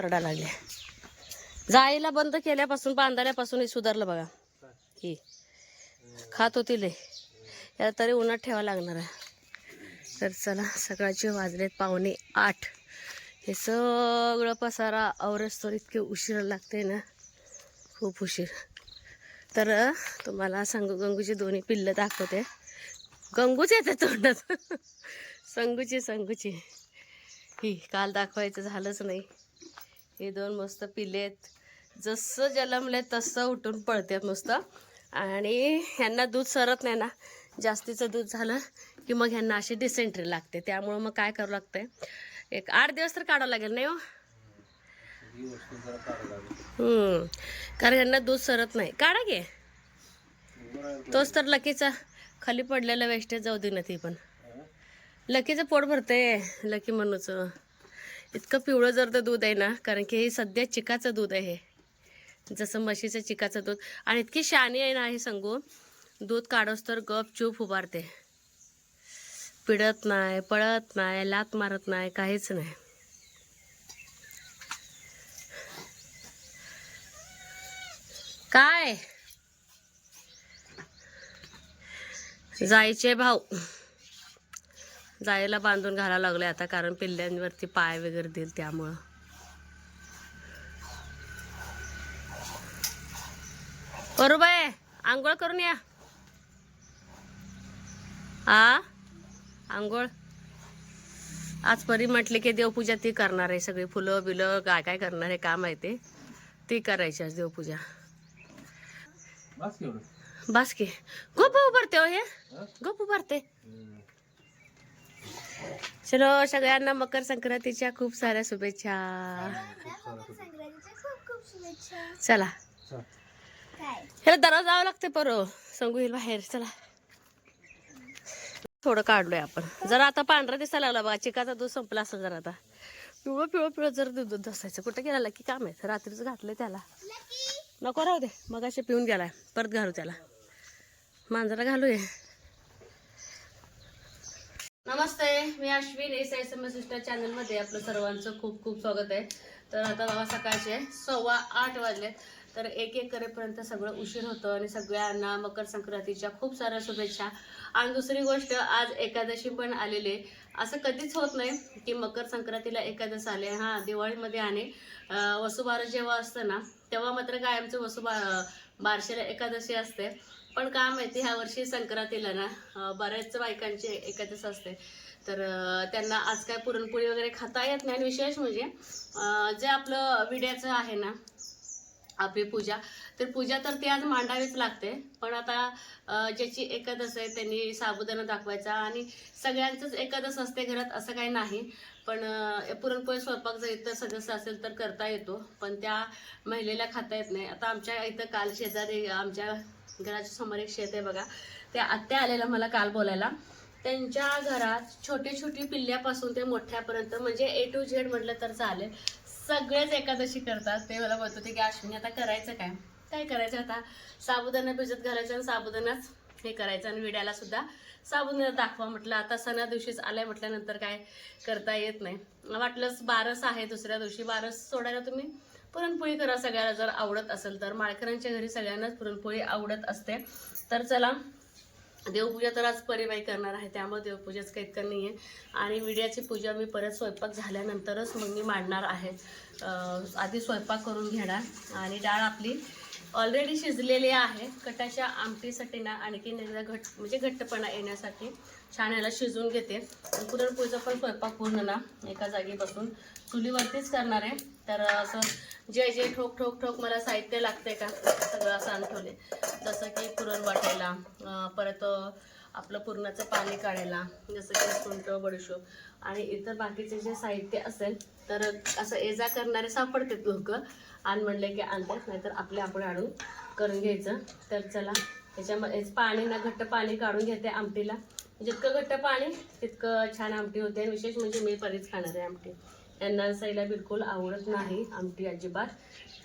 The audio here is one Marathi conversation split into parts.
रडा लागले. जायला बंद केल्यापासून बांधल्यापासून हे सुधारलं बघा. ही खात होती लय, याला तरी उन्हात ठेवा लागणार आहे. तर चला, सकाळचे वाजलेत 7:45. हे सगळं पसारा आवरेस्तोवर इतके उशीर लागते ना, खूप उशीर. तर तुम्हाला सांगू, गंगूची दोन्ही पिल्लं दाखवते. गंगूच येते तोंडात. संगूची ही काल दाखवायचं झालंच नाही. हे दोन मस्त पिल्लेत, जसं जन्मले तसं उठून पळतात मस्त. आणि ह्यांना दूध सरत नाही ना, जास्तीचं दूध झालं की मग ह्यांना अशी डिसेंट्री लागते. त्यामुळं मग काय करावं लागतंय, एक 8 दिवस तर काढावं लागेल नाही हो. कारण ह्यांना दूध सरत नाही. काढा घे, तोच तर लकीचा खाली पडलेला वेस्टेज जाऊ दे ना. ती पण लकीचं पोट भरते. लकी मनूचं इतकं पिवळं जर तर दूध आहे ना, कारण की हे सध्या चिकाचं दूध आहे. जसं म्हशीचं चिकाचं दूध. आणि इतकी शानी आहे ना हे संगू, दूध काढोस तर गप चूप उभारते. पिडत नाही, पळत नाही, लात मारत नाही, काहीच नाही. काय जायचे भाऊ, जायला बांधून घालायला लागले आता, कारण पिल्ल्यांवरती पाय वगैरे देईल त्यामुळं. बरोबर, आंघोळ करून या. आंघोळ आज परी म्हटले की देवपूजा ती करणार आहे. सगळी फुलं बिलं काय काय करणार आहे काम आहे ते, ती करायची आज देवपूजा. बस की गप उभारते हो, हे गप उभारते. चलो, सगळ्यांना मकर संक्रांतीच्या खूप साऱ्या शुभेच्छा. चला, ह्याला दररोज जावं लागते परो, सांगू येईल बाहेर. चला, थोडं काढलोय आपण. जरा आता पांढरा दिसायला लागला बघा, चिकाचा दूध संपला असं. जरा आता पिवळं जर दूध असायचं. कुठं गेला की काम आहे, रात्रीच घातलंय त्याला. नको राहू दे, मग असे पिऊन गेलाय, परत घालू त्याला. मांजरा घालूया. नमस्ते, मी अश्विन. SMS सिस्टर चॅनलमध्ये आपलं सर्वांचं खूप खूप स्वागत आहे. तर आता बघा, सकाळचे 8:15 वाजले. तर एक करेपर्यंत सगळं उशीर होतं. आणि सगळ्यांना मकर संक्रांतीच्या खूप साऱ्या शुभेच्छा. आणि दुसरी गोष्ट, आज एकादशी पण आलेली. असं कधीच होत नाही की मकर संक्रांतीला एकादश आले. हां, दिवाळीमध्ये आणि वसुबारस जेव्हा असतं ना, तेव्हा मात्र कायमचं बारशेला एकादशी असते. पण काय माहिती, ह्या वर्षी संक्रांतीला ना बऱ्याच बायकांची एकादश असते. तर त्यांना आज काय पुरणपोळी वगैरे खाता येत नाही. आणि विशेष म्हणजे जे आपलं विड्याचं आहे ना आपली पूजा, तर पूजा तर ती आज मांडावीच लागते. पण आता ज्याची एकादश आहे त्यांनी साबुदाणा दाखवायचा. आणि सगळ्यांचंच एकादश असते घरात असं काही नाही. पण पुरणपोळी स्वयंपाक जर इतर सदस्य असेल तर करता येतो, पण त्या महिलेला खाता येत नाही. आता आमच्या इथं काल शेजारी आमच्या घराच्या समोर एक शेत आहे बघा, त्या आत्या आलेल्या मला काल बोलायला. त्यांच्या घरात छोटी पिल्ल्यापासून ते मोठ्यापर्यंत, म्हणजे A to Z म्हटलं तर चालेल, सगळेच एकादशी करतात. ते मला बोलत होते की अश्विनी आता करायचं काय करायचं, आता साबुदाणा भिजत घालायचं आणि साबुदाणाच हे करायचं. आणि विड्याला सुद्धा साबुदाणा दाखवा म्हटलं. आता सणा दिवशीच आलाय म्हटल्यानंतर काय करता येत नाही. वाटलंच बारस आहे, दुसऱ्या दिवशी बारस सोडायला तुम्ही पुरणपोळी करा, सगळ्याला जर आवडत असेल तर. माळकऱ्यांच्या घरी सगळ्यांनाच पुरणपोळी आवडत असते. तर चला, देवपूजा तर आज परिबाई करणार आहे, त्यामुळे देवपूजाच काही इतकं नाही आहे. आणि विड्याची पूजा मी परत स्वयंपाक झाल्यानंतरच मग मी मांडणार आहे. आधी स्वयंपाक करून घेणार. आणि डाळ आपली ऑलरेडी शिजलेली आहे. कटाच्या आमटीसाठी ना आणखीन एकदा म्हणजे घट्टपणा येण्यासाठी छान याला शिजवून घेते. पुरणपोळीचा पण स्वयंपाक पूर्ण ना एका जागी बसून चुलीवरतीच करणार आहे. तर असं जे ठोक मला साहित्य लागते का सगळं असं आणठवले. जसं की पुरण वाटायला, परत आपलं पुरणाचं पाणी काढायला, जसं की सुंठ, बडीशोप आणि इतर बाकीचे जे साहित्य असेल तर असं एजा करणारे सापडते लोक. आणि म्हणले की आणतात, नाहीतर आपण आणून करून घ्यायचं. तर चला, त्याच्यामध्ये पाणी ना घट्ट पाणी काढून घेते आमटीला. जितकं घट्ट पाणी तितकं छान आमटी होते. आणि विशेष म्हणजे मी परीच खाणार आहे आमटी. त्यांना सईला बिलकुल आवडत नाही आमटी अजिबात.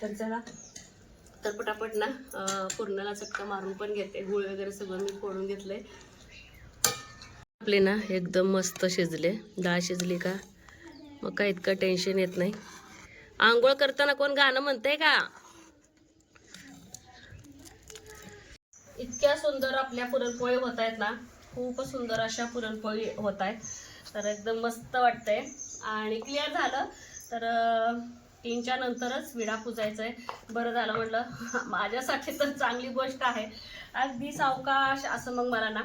तर चला, तर पटापट ना पुरणाला चटका मारून पण घेते. गुळ वगैरे सगळं मी फोडून घेतलंय. आपले ना एकदम मस्त शिजले. डाळ शिजली का मग काय इतकं टेन्शन येत नाही. आंघोळ करताना कोण गाणं म्हणतंय का? इतक्या सुंदर आपल्या पुरणपोळी होत आहेत ना, खूप सुंदर अशा पुरणपोळी होत आहेत. तर एकदम मस्त वाटतंय आणि क्लिअर झालं. तर 3च्या नंतरच विडा पुजायचा आहे. बरं झालं म्हटलं माझ्यासाठी तर चांगली गोष्ट आहे. अगदी सावकाश असं मग मला ना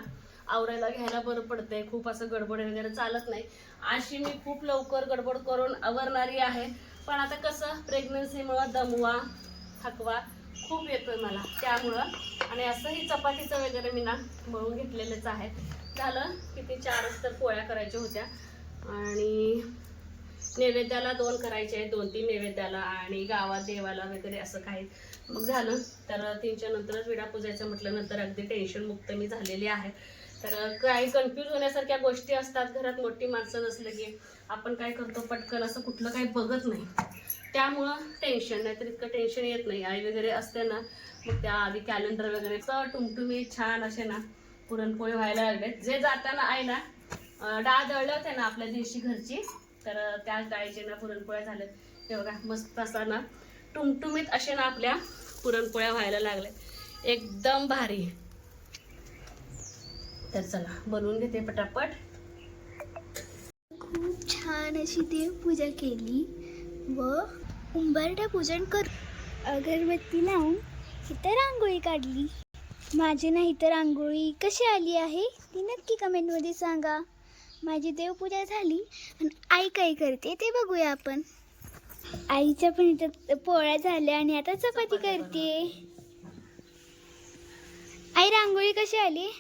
आवरायला घ्यायला बरं पडतंय. खूप असं गडबड वगैरे चालत नाही. अशी मी खूप लवकर गडबड करून आवरणारी आहे. पण आता कसं प्रेग्नन्सीमुळं दमवा थकवा खूप येतोय मला, त्यामुळं. आणि असंही चपातीचं वगैरे मी ना मळून घेतलेलंच आहे. झालं किती 4च तर पोळ्या करायच्या होत्या आणि नैवेद्याला 2 करायचे, 2-3 नैवेद्याला आणि गावात देवाला वगैरे असं काही. मग झालं. तर 3च्या नंतरच विडा पूजायचं म्हटलं, नंतर अगदी टेन्शन मुक्त मी झालेली आहे. तर काही कन्फ्यूज होण्यासारख्या गोष्टी असतात. घरात मोठी माणसं नसलं की आपण काय करतो, पटकन असं कुठलं काही बघत नाही, त्यामुळं टेन्शन. नाहीतर इतकं टेन्शन येत नाही. आई वगैरे असते ना, मग त्या आधी कॅलेंडर वगैरे तर टुमटुमी छान असे ना पुरणपोळी व्हायला लागले. जे जाताना आई ना डाळ दळले होते ना आपल्या दिवशी घरची, तर त्या डाळीचे ना पुरणपोळ्या झाल्या. हे बघा मस्त असा ना टुमटुमीत असे ना आपल्या पुरणपोळ्या व्हायला लागल्या, एकदम भारी. तर चला बनवून घेते पटापट. खूप छान अशी देवपूजा केली व उंबरठा पूजन कर अगरबत्ती लावून इतर रांगोळी काढली. माझी नाही तर रांगोळी कशी आली आहे ती नक्की कमेंटमध्ये सांगा. माझी देवपूजा झाली आणि आई काय करते ते बघूया आपण. आईच्या पण इथं पोळ्या झाल्या आणि आता चपाती करते. आई रांगोळी कशी आली?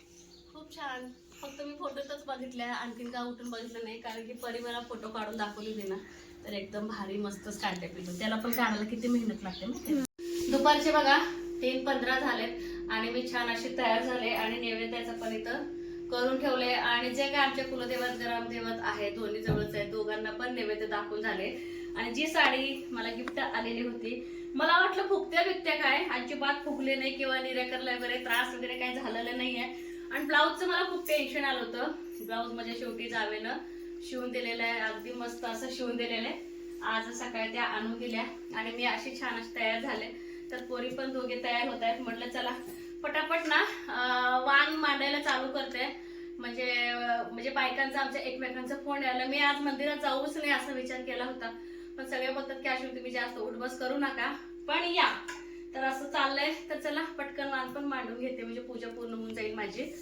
खूप छान. फक्त मी फोटोतच बघितल्या, आणखीन काय उठून बघितलं नाही, कारण की परी मला फोटो काढून दाखवली होती ना, तर एकदम भारी मस्तच काढले पिलो. त्याला पण काढायला किती मेहनत लागते माहिती. दुपारचे बघा 3:15 झालेत आणि मी छान अशी तयार झाले आणि नैवेद्याचं पण इथं करून ठेवले. आणि जे काय आमच्या कुलदेवत ग्रामदेवत आहे दोन्ही जवळच आहे, दोघांना पण नैवेद्य दाखवून झाले. आणि जी साडी मला गिफ्ट आलेली होती, मला वाटलं फुगत्या बिकत्या काय, अजिबात फुगले नाही किंवा निराकरला वगैरे त्रास वगैरे काही झालेलं नाहीये. आणि ब्लाऊजचं मला खूप टेन्शन आलं होतं. ब्लाऊज माझ्या शेवटी जावेनं शिवून दिलेलं आहे, अगदी मस्त असं शिवून दिलेलं आहे. आज सकाळी त्या आणून दिल्या आणि मी अशी छान अशी तयार झाले. तर पोरी पण दोघे तयार होत आहेत. म्हटलं चला पटापट ना वाण मांडायला चालू करते. म्हणजे बायकांचा आमच्या एकमेकांचा फोन यायला. मी आज मंदिरात जाऊच नाही असा विचार केला होता, पण सगळे बोलतात की अश्विनी तुम्ही जास्त उठबस करू नका, पण या. तर असं चाललंय. तर चला पटकन वाण पण मांडून घेते, म्हणजे पूजा पूर्ण होऊन जाईल माझी.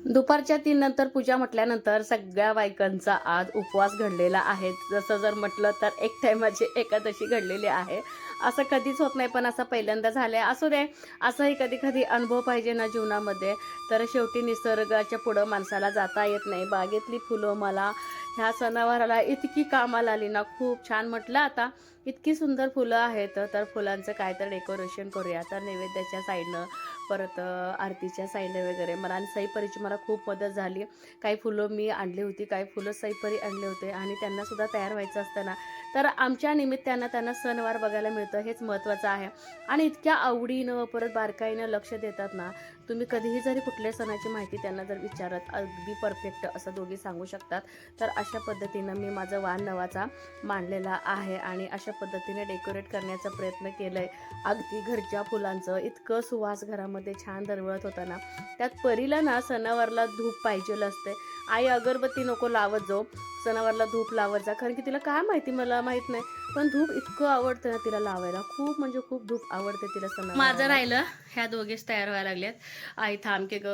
दुपारच्या 3 नंतर पूजा म्हटल्यानंतर सगळ्या बायकांचा आज उपवास घडलेला आहे. जसं जर म्हटलं तर एक टायमाची एकादशी घडलेली आहे. असं कधीच होत नाही, पण असं पहिल्यांदा झालंय. असू दे, असंही कधी कधी अनुभव पाहिजे ना जीवनामध्ये. तर शेवटी निसर्गाच्या पुढं माणसाला जाता येत नाही. बागेतली फुलं मला ह्या सणावाराला इतकी कामाला आली ना, खूप छान. म्हटलं आता इतकी सुंदर फुलं आहेत, तर फुलांचं काय तर डेकोरेशन करूया. तर नैवेद्याच्या साईडनं, परत आरतीच्या साईडनं वगैरे मला आणि सईपरीची मला खूप मदत झाली. काही फुलं मी आणली होती, काही फुलं सईपरी आणले होते आणि त्यांनासुद्धा तयार व्हायचं असतं ना, तर आमच्या निमित्तानं त्यांना सणवार बघायला मिळतं, हेच महत्त्वाचं आहे. आणि इतक्या आवडीनं परत बारकाईनं लक्ष देतात ना. तुम्ही कधीही जरी कुठल्या सणाची माहिती त्यांना जर विचारत, अगदी परफेक्ट असं दोघी सांगू शकतात. तर अशा पद्धतीनं मी माझं वाण नवाचा मांडलेला आहे आणि अशा पद्धतीने डेकोरेट करण्याचा प्रयत्न केला आहे. अगदी घरच्या फुलांचं इतकं सुवास घरामध्ये छान दरवळत होता ना. त्यात परीला ना सणावारला धूप पाहिजेल असते. आई अगरबत्ती नको लावत जाऊ, सणावारला धूप लावत जा, कारण की तिला काय माहिती, मला माहीत नाही, पण धूप इतकं आवडतं ना तिला लावायला. खूप म्हणजे खूप धूप आवडते तिला सणावार. माझं राहिलं, ह्या दोघेच तयार व्हायला लागल्यात. आई थांबके ग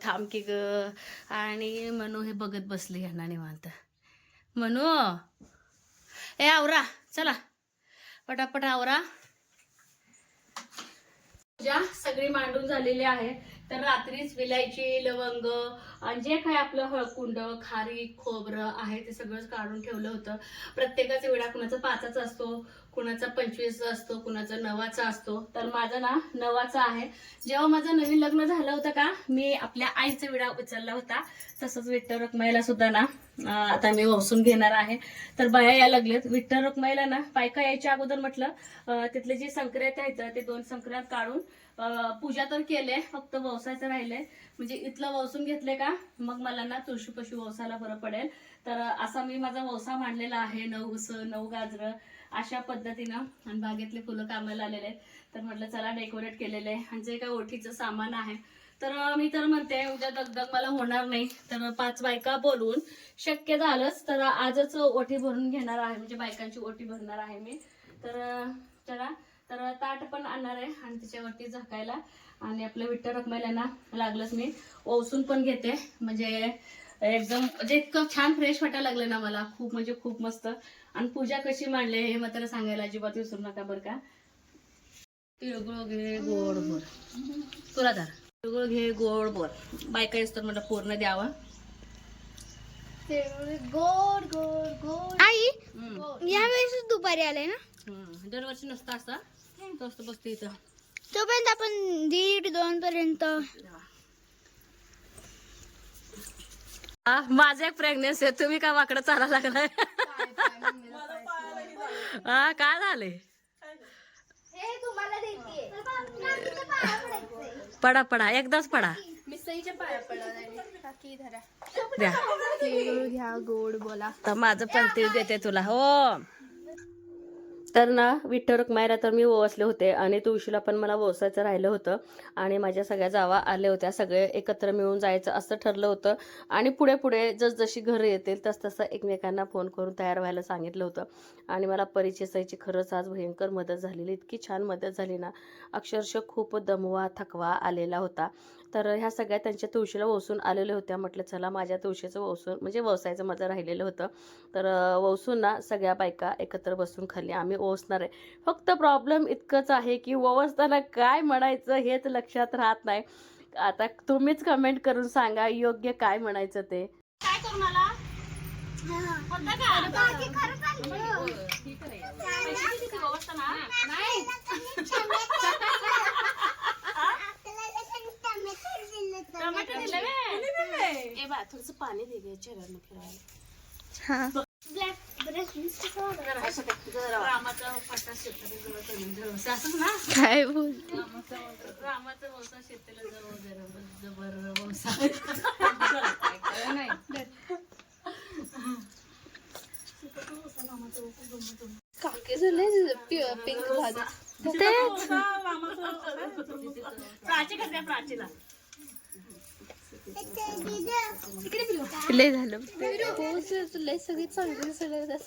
थांबके ग, आणि मनू हे बघत बसले यांना निवांत. मनू ए आवरा, चला पटापट आवरा. पूजा सगळी मांडून झालेली आहे. तर रात्रीच विलायची, लवंग आणि जे काही आपलं हळकुंड, खारीक, खोबरं आहे ते सगळंच काढून ठेवलं होतं. प्रत्येकाचा विडा कुणाचा 5चा असतो, कुणाचा 25चा असतो, कुणाचा 9चा असतो. तर माझा ना 9चा आहे. जेव्हा माझं नवीन लग्न झालं होतं का, मी आपल्या आईचा विडा उचलला होता. तसंच विठ्ठल रखुमाईला सुद्धा ना आता मी वसून घेणार आहे. तर बाया या लागलेत विठ्ठल रखुमाईला ना. बायका यायच्या अगोदर म्हटलं तिथले जे संक्रांत आहेत ते 2 संक्रांत काढून पूजा तर केले, फक्त वसायचं राहिलंय. म्हणजे इथलं वसून घेतले का मग मला ना तुळशीपाशी वसायला बरं पडेल. तर असा मी माझा वसा मांडलेला आहे. 9 उसळ, 9 गाजरं अशा पद्धतीनं. आणि बागेतले फुलं कामाला आलेले आहेत, तर म्हटलं चला डेकोरेट केलेलं आहे. आणि जे काय ओठीचं सामान आहे, तर मी तर म्हणते उद्या दगदग मला होणार नाही, तर 5 बायका बोलवून शक्य झालंच तर आजच ओठी भरून घेणार आहे, म्हणजे बायकांची ओठी भरणार आहे मी. तर चला, तर ताट पण आणणार आहे आणि त्याच्यावरती झाकायला. आणि आपलं विठ्ठल रखमाईला लागलंच मी ओसून पण घेते, म्हणजे एकदम म्हणजे इतकं छान फ्रेश वाटायला लागलं ना मला, खूप म्हणजे खूप मस्त. आणि पूजा कशी मांडली हे मात्र सांगायला अजिबात विसरू नका बरं का. तिळगुळ घे गोड बोर, तुला धर. तिळगुळ घे गोड बोर, बायका असतात म्हटलं पूर्ण द्यावं. गोड गोड गोड. आई यावेळेस दुपारी आले ना. दरवर्षी नसतं असं, तोच बसते इथं. तोपर्यंत आपण 1:30-2 पर्यंत. माझं एक प्रेग्नेन्सी आहे, तुम्ही का वाकडं चाला लागलाय? हा काय झाले? पडा पडा, एकदाच पडा. द्या घ्या गोड बोला. तर माझं पण ते देते तुला. हो तर ना विठ्ठल रखमाईला तर मी ओवासले होते आणि तुळशीला पण मला ओवासायचं राहिलं होतं. आणि माझ्या सगळ्या जावा आल्या होत्या, सगळे एकत्र मिळून जायचं असं ठरलं होतं. आणि पुढे पुढे जसजशी घरं येतील तसं एकमेकांना फोन करून तयार व्हायला सांगितलं होतं. आणि मला परिचयाची खरंच आज भयंकर मदत झालेली, इतकी छान मदत झाली ना, अक्षरशः खूप दमवा थकवा आलेला होता. तर ह्या सगळ्या त्यांच्या तुळशीला वसून आलेल्या होत्या. म्हटलं चला माझ्या तुळशीचं वसून म्हणजे वसायचं माझं राहिलेलं होतं, तर वसून ना सगळ्या बायका एकत्र बसून खाली आम्ही ओसणार आहे. फक्त प्रॉब्लेम इतकंच आहे की ओवसताना काय म्हणायचं हेच लक्षात राहत नाही. आता तुम्हीच कमेंट करून सांगा योग्य काय म्हणायचं ते. काय करू मला थोडस पाणी दे गे चेहऱ्यानं फिरायला. रामाचा फाटा शेतकरी असंच ना, काय बोल. रामाचा वसा शेतीला जबर वसा. काके झाले पिंक भाजी. प्राचीला लय झालं लय सगळी चांगली सगळं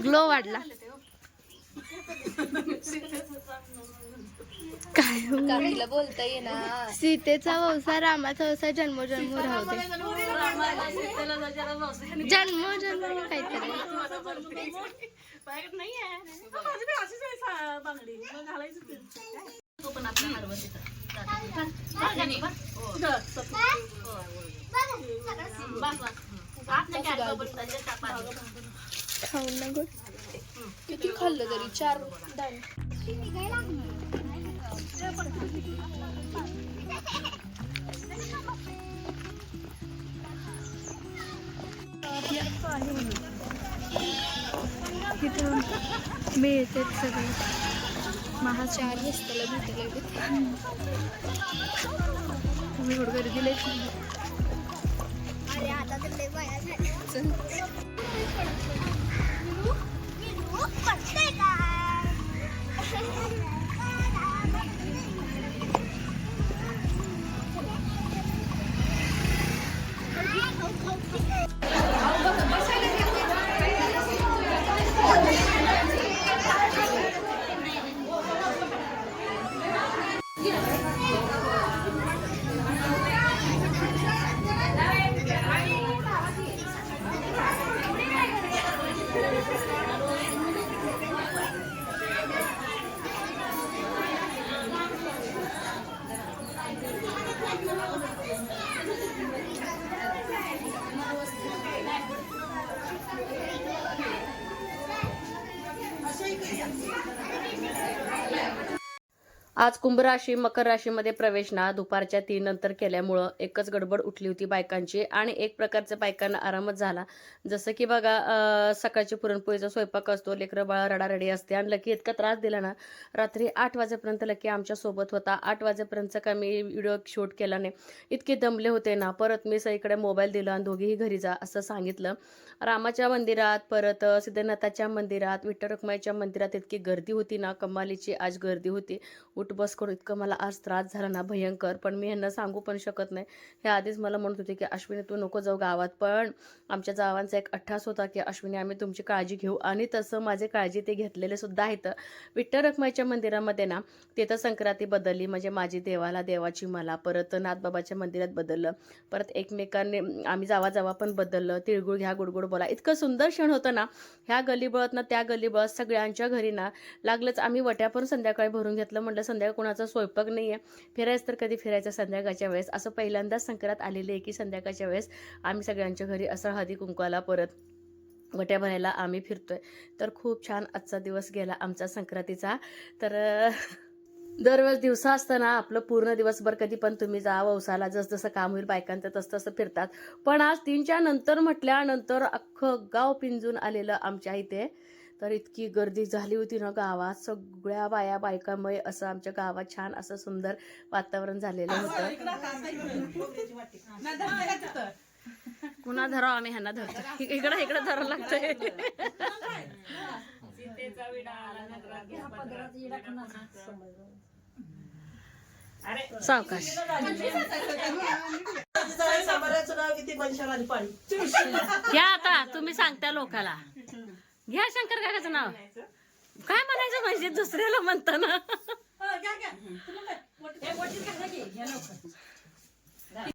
ग्लो वाढला. काय काकीला बोलता येईना. सीतेचा वंसा रामाचा वंसा जन्मोजन्म राहू दे. जन्मोजन्म काहीतरी खाऊन ना गोड. किती खाल्लं तरी 4 दाणे. इथं मिळते सगळे. 4 वाजताला भेटायला तुम्ही एवढं गर्दी लय. अरे आता तर लय बाया झाल्या. आज कुंभ राशी मकर राशीमध्ये प्रवेश ना दुपारच्या 3 नंतर केल्यामुळं एकच गडबड उठली होती बायकांची आणि एक प्रकारचा बायकांना आरामच झाला. जसं की बघा सकाळची पुरणपोळीचा स्वयंपाक असतो, लेकरं बाळा रडारडी असते आणि लकी इतका त्रास दिला ना, रात्री 8 वाजेपर्यंत लकी आमच्या सोबत होता. 8 वाजेपर्यंत का मी व्हिडिओ शूट केला नाही, इतके दमले होते ना. परत मी सगळीकडे मोबाईल दिला आणि दोघीही घरी जा असं सांगितलं. रामाच्या मंदिरात, परत सिद्धनाथाच्या मंदिरात, विठ्ठल रखुमाईच्या मंदिरात इतकी गर्दी होती ना, कमालीची आज गर्दी होती. उठ बस करून इतकं मला आज त्रास झाला ना भयंकर. पण मी ह्यांना सांगू पण शकत नाही. हे आधीच मला म्हणत होते की अश्विनी तू नको जाऊ गावात, पण आमच्या जावांचा एक अट्टास होता की अश्विनी आम्ही तुमची काळजी घेऊ, आणि तसं माझी काळजी ते घेतलेले सुद्धा आहेत. विठ्ठल रखुमाईच्या मंदिरामध्ये ना तिथं संक्रांती बदलली, म्हणजे माझी देवाला देवाची मला, परत नाथबाबाच्या मंदिरात बदललं, परत एकमेकांनी आम्ही जावा पण बदललं, तिळगुळ घ्या गुडगुड बोला, इतकं सुंदर क्षण होतं ना. ह्या गल्लीबळत ना त्या गल्लीबळत सगळ्यांच्या घरी ना लागलंच. आम्ही वट्या पण संध्याकाळी भरून घेतलं. म्हटलं संध्याकाळी कोणाचा स्वयंपाक नाही आहे, फिरायचं तर कधी फिरायचं संध्याकाळच्या वेळेस. असं पहिल्यांदाच संक्रांत आलेली आहे की संध्याकाळच्या वेळेस आम्ही सगळ्यांच्या घरी असं हळदी कुंकवाला परत वट्या भरायला आम्ही फिरतोय. तर खूप छान आजचा दिवस गेला आमचा संक्रांतीचा. तर दरवेळेस दिवसा असताना आपलं पूर्ण दिवसभर कधी पण तुम्ही जा वौसाला, जसं काम होईल बायकांचं तसं फिरतात. पण आज 3च्या नंतर म्हटल्यानंतर अख्खं गाव पिंजून आलेलं आमच्या इथे. तर इतकी गर्दी झाली होती ना गावात, सगळ्या बायकांमुळे असं आमच्या गावात छान असं सुंदर वातावरण झालेलं होतं. कुणा धराव आम्ही ह्यांना धरतो, इकडं धरावं लागतंय. सावकाश घ्या आता, तुम्ही सांगता लोकाला. घ्या शंकर काकाचं नाव काय म्हणायचं, म्हणजे दुसऱ्याला म्हणता ना.